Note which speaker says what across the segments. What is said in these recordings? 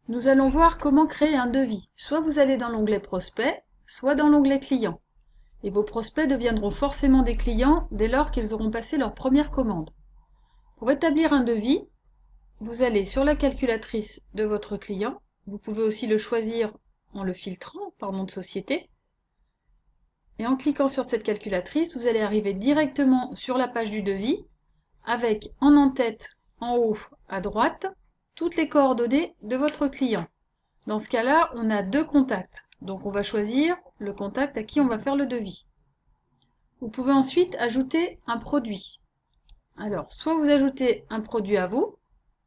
Speaker 1: Nous allons voir comment créer un devis. Soit vous allez dans l'onglet Prospect, soit dans l'onglet Clients. Et vos prospects deviendront forcément des clients dès lors qu'ils auront passé leur première commande. Pour établir un devis, vous allez sur la calculatrice de votre client. Vous pouvez aussi le choisir en le filtrant par nom de société. Et en cliquant sur cette calculatrice, vous allez arriver directement sur la page du devis avec en en-tête, en haut à droite, toutes les coordonnées de votre client. Dans ce cas-là, on a deux contacts. Donc on va choisir le contact à qui on va faire le devis. Vous pouvez ensuite ajouter un produit. Alors, soit vous ajoutez un produit à vous,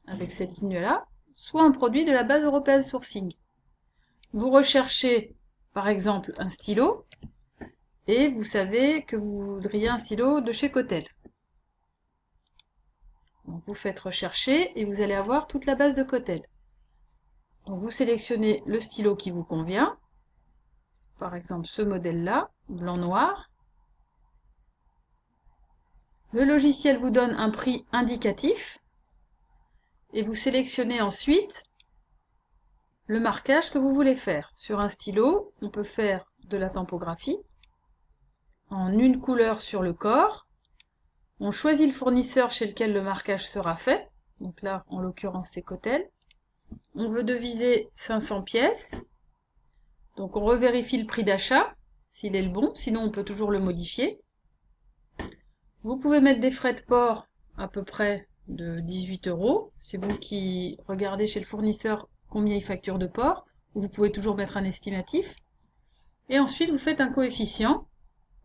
Speaker 1: avec cette ligne-là, soit un produit de la base européenne sourcing. Vous recherchez, par exemple, un stylo, et vous savez que vous voudriez un stylo de chez Cotel. Donc vous faites rechercher et vous allez avoir toute la base de Cotel. Donc vous sélectionnez le stylo qui vous convient, par exemple ce modèle-là, blanc-noir. Le logiciel vous donne un prix indicatif et vous sélectionnez ensuite le marquage que vous voulez faire. Sur un stylo, on peut faire de la tampographie en une couleur sur le corps. On choisit le fournisseur chez lequel le marquage sera fait. Donc là, en l'occurrence, c'est Cotel. On veut deviser 500 pièces. Donc on revérifie le prix d'achat, s'il est le bon, sinon on peut toujours le modifier. Vous pouvez mettre des frais de port à peu près de 18 €. C'est vous qui regardez chez le fournisseur combien il facture de port. Vous pouvez toujours mettre un estimatif. Et ensuite, vous faites un coefficient,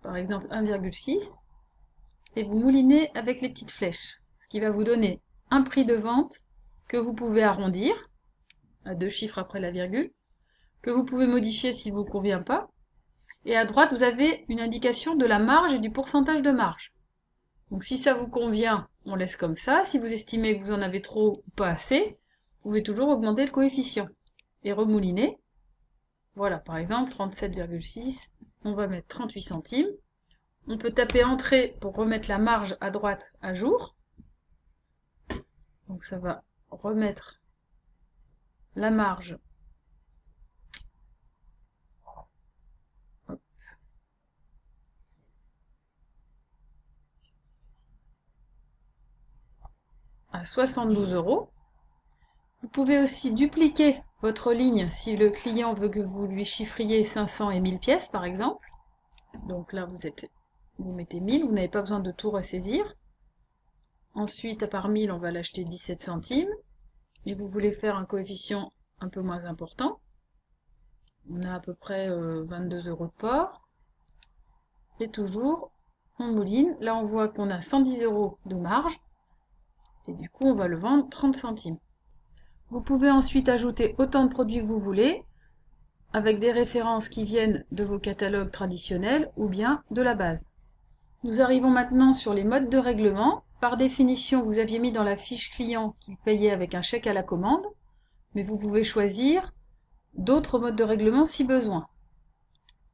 Speaker 1: par exemple 1,6, et vous moulinez avec les petites flèches, ce qui va vous donner un prix de vente que vous pouvez arrondir à 2 chiffres après la virgule, que vous pouvez modifier s'il ne vous convient pas. Et à droite, vous avez une indication de la marge et du pourcentage de marge. Donc si ça vous convient, on laisse comme ça. Si vous estimez que vous en avez trop ou pas assez, vous pouvez toujours augmenter le coefficient et remouliner. Voilà, par exemple, 37,6, on va mettre 38 centimes. On peut taper Entrée pour remettre la marge à droite à jour. Donc ça va remettre la marge à 72 €. Vous pouvez aussi dupliquer votre ligne si le client veut que vous lui chiffriez 500 et 1000 pièces, par exemple. Donc là, vous mettez 1000, vous n'avez pas besoin de tout ressaisir. Ensuite, à part 1000, on va l'acheter 17 centimes. Et vous voulez faire un coefficient un peu moins important. On a à peu près 22 € de port. Et toujours, on mouline. Là, on voit qu'on a 110 € de marge. Et du coup, on va le vendre 30 centimes. Vous pouvez ensuite ajouter autant de produits que vous voulez, avec des références qui viennent de vos catalogues traditionnels ou bien de la base. Nous arrivons maintenant sur les modes de règlement. Par définition, vous aviez mis dans la fiche client qu'il payait avec un chèque à la commande, mais vous pouvez choisir d'autres modes de règlement si besoin.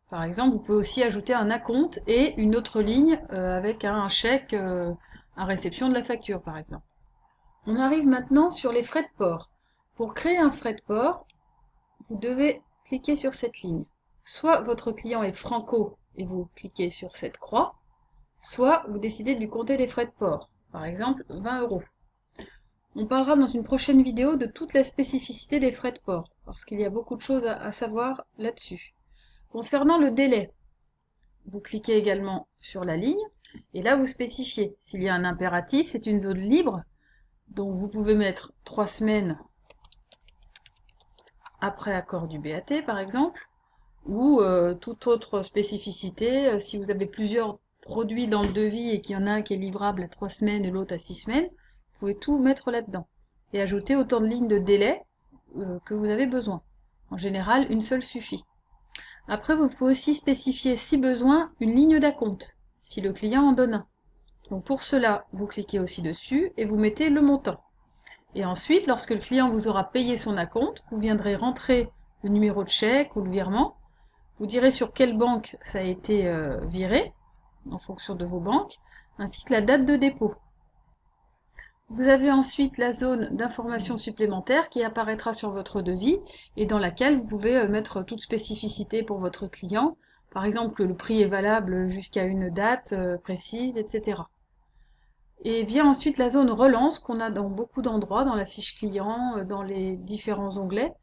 Speaker 1: Par exemple, vous pouvez aussi ajouter un acompte et une autre ligne avec un chèque à réception de la facture, par exemple. On arrive maintenant sur les frais de port. Pour créer un frais de port, vous devez cliquer sur cette ligne. Soit votre client est franco et vous cliquez sur cette croix, soit vous décidez de lui compter les frais de port, par exemple 20 €. On parlera dans une prochaine vidéo de toute la spécificité des frais de port, parce qu'il y a beaucoup de choses à savoir là-dessus. Concernant le délai, vous cliquez également sur la ligne, et là vous spécifiez. S'il y a un impératif, c'est une zone libre, donc vous pouvez mettre 3 semaines après accord du BAT, par exemple, ou toute autre spécificité. Si vous avez plusieurs produits dans le devis et qu'il y en a un qui est livrable à 3 semaines et l'autre à 6 semaines, vous pouvez tout mettre là-dedans. Et ajouter autant de lignes de délai que vous avez besoin. En général, une seule suffit. Après, vous pouvez aussi spécifier, si besoin, une ligne d'acompte, si le client en donne un. Donc pour cela, vous cliquez aussi dessus et vous mettez le montant. Et ensuite, lorsque le client vous aura payé son acompte, vous viendrez rentrer le numéro de chèque ou le virement. Vous direz sur quelle banque ça a été viré, en fonction de vos banques, ainsi que la date de dépôt. Vous avez ensuite la zone d'information supplémentaire qui apparaîtra sur votre devis et dans laquelle vous pouvez mettre toute spécificité pour votre client. Par exemple, que le prix est valable jusqu'à une date précise, etc. Et vient ensuite la zone relance qu'on a dans beaucoup d'endroits, dans la fiche client, dans les différents onglets.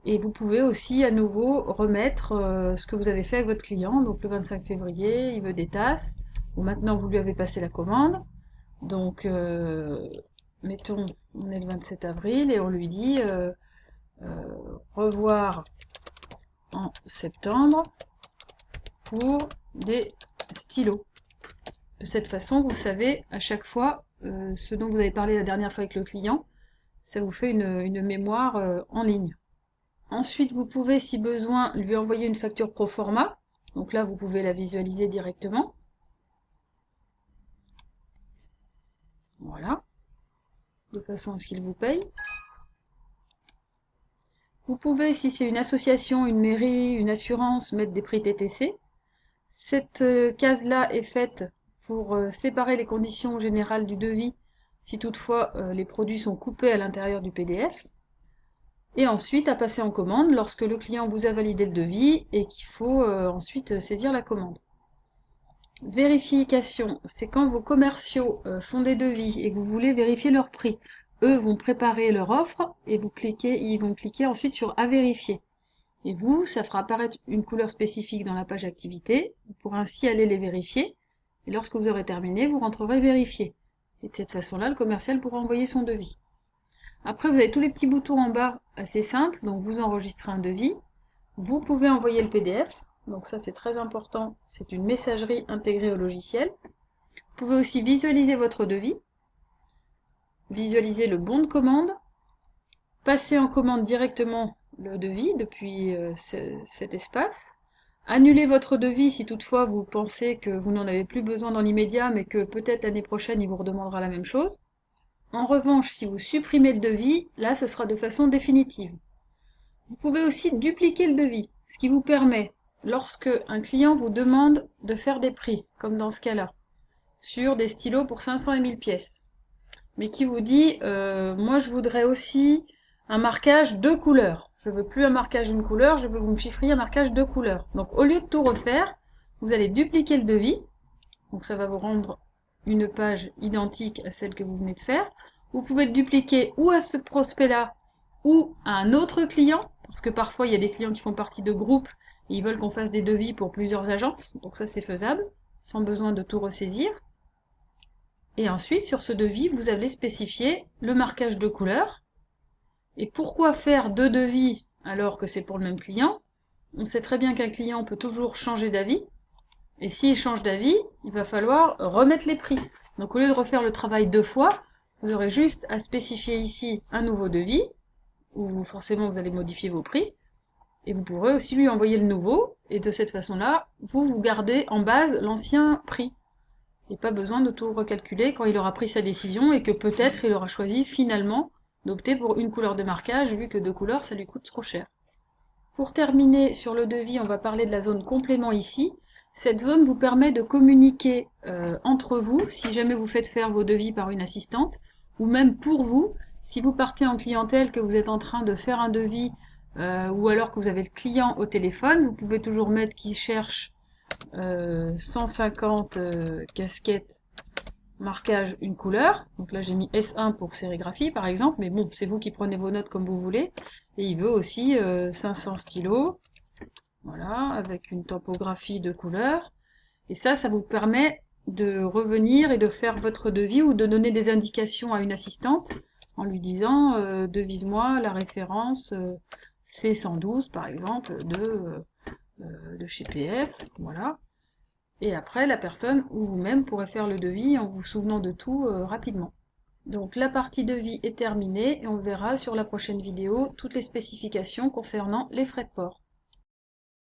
Speaker 1: Et vous pouvez aussi à nouveau remettre ce que vous avez fait avec votre client. Donc le 25 février, il veut des tasses. Bon, maintenant vous lui avez passé la commande. Donc mettons, on est le 27 avril et on lui dit revoir en septembre pour des stylos. De cette façon, vous savez à chaque fois ce dont vous avez parlé la dernière fois avec le client. Ça vous fait une mémoire en ligne. Ensuite, vous pouvez, si besoin, lui envoyer une facture pro forma. Donc là, vous pouvez la visualiser directement. Voilà. De façon à ce qu'il vous paye. Vous pouvez, si c'est une association, une mairie, une assurance, mettre des prix TTC. Cette case-là est faite pour séparer les conditions générales du devis, si toutefois les produits sont coupés à l'intérieur du PDF. Et ensuite à passer en commande lorsque le client vous a validé le devis et qu'il faut ensuite saisir la commande. Vérification, c'est quand vos commerciaux font des devis et que vous voulez vérifier leur prix. Eux vont préparer leur offre et ils vont cliquer ensuite sur « À vérifier ». Et vous, ça fera apparaître une couleur spécifique dans la page activité. Vous pourrez ainsi aller les vérifier. Et lorsque vous aurez terminé, vous rentrerez vérifier. Et de cette façon-là, le commercial pourra envoyer son devis. Après, vous avez tous les petits boutons en bas, assez simples. Donc, vous enregistrez un devis. Vous pouvez envoyer le PDF. Donc ça, c'est très important. C'est une messagerie intégrée au logiciel. Vous pouvez aussi visualiser votre devis. Visualiser le bon de commande. Passer en commande directement le devis depuis cet espace. Annuler votre devis si toutefois vous pensez que vous n'en avez plus besoin dans l'immédiat, mais que peut-être l'année prochaine il vous redemandera la même chose. En revanche, si vous supprimez le devis, là ce sera de façon définitive. Vous pouvez aussi dupliquer le devis, ce qui vous permet, lorsque un client vous demande de faire des prix, comme dans ce cas-là, sur des stylos pour 500 et 1000 pièces, mais qui vous dit moi je voudrais aussi un marquage 2 couleurs. Je veux plus un marquage une couleur, je veux que vous me chiffriez un marquage 2 couleurs. Donc au lieu de tout refaire, vous allez dupliquer le devis. Donc ça va vous rendre une page identique à celle que vous venez de faire. Vous pouvez le dupliquer ou à ce prospect-là ou à un autre client, parce que parfois il y a des clients qui font partie de groupes et ils veulent qu'on fasse des devis pour plusieurs agences. Donc ça c'est faisable, sans besoin de tout ressaisir. Et ensuite, sur ce devis, vous allez spécifier le marquage de couleur. Et pourquoi faire deux devis alors que c'est pour le même client? On sait très bien qu'un client peut toujours changer d'avis. Et s'il change d'avis, il va falloir remettre les prix. Donc au lieu de refaire le travail 2 fois, vous aurez juste à spécifier ici un nouveau devis, où forcément vous allez modifier vos prix. Et vous pourrez aussi lui envoyer le nouveau. Et de cette façon-là, vous gardez en base l'ancien prix. Et pas besoin de tout recalculer quand il aura pris sa décision et que peut-être il aura choisi finalement d'opter pour une couleur de marquage vu que 2 couleurs ça lui coûte trop cher. Pour terminer sur le devis, on va parler de la zone complément ici. Cette zone vous permet de communiquer entre vous si jamais vous faites faire vos devis par une assistante ou même pour vous, si vous partez en clientèle, que vous êtes en train de faire un devis ou alors que vous avez le client au téléphone, vous pouvez toujours mettre qu'il cherche 150 casquettes marquage une couleur. Donc là j'ai mis S1 pour sérigraphie par exemple, mais bon c'est vous qui prenez vos notes comme vous voulez. Et il veut aussi 500 stylos, voilà, avec une topographie de couleurs. Et ça vous permet de revenir et de faire votre devis ou de donner des indications à une assistante en lui disant devise-moi la référence C112 par exemple de chez PF, voilà. Et après, la personne ou vous-même pourrez faire le devis en vous souvenant de tout rapidement. Donc la partie devis est terminée et on verra sur la prochaine vidéo toutes les spécifications concernant les frais de port.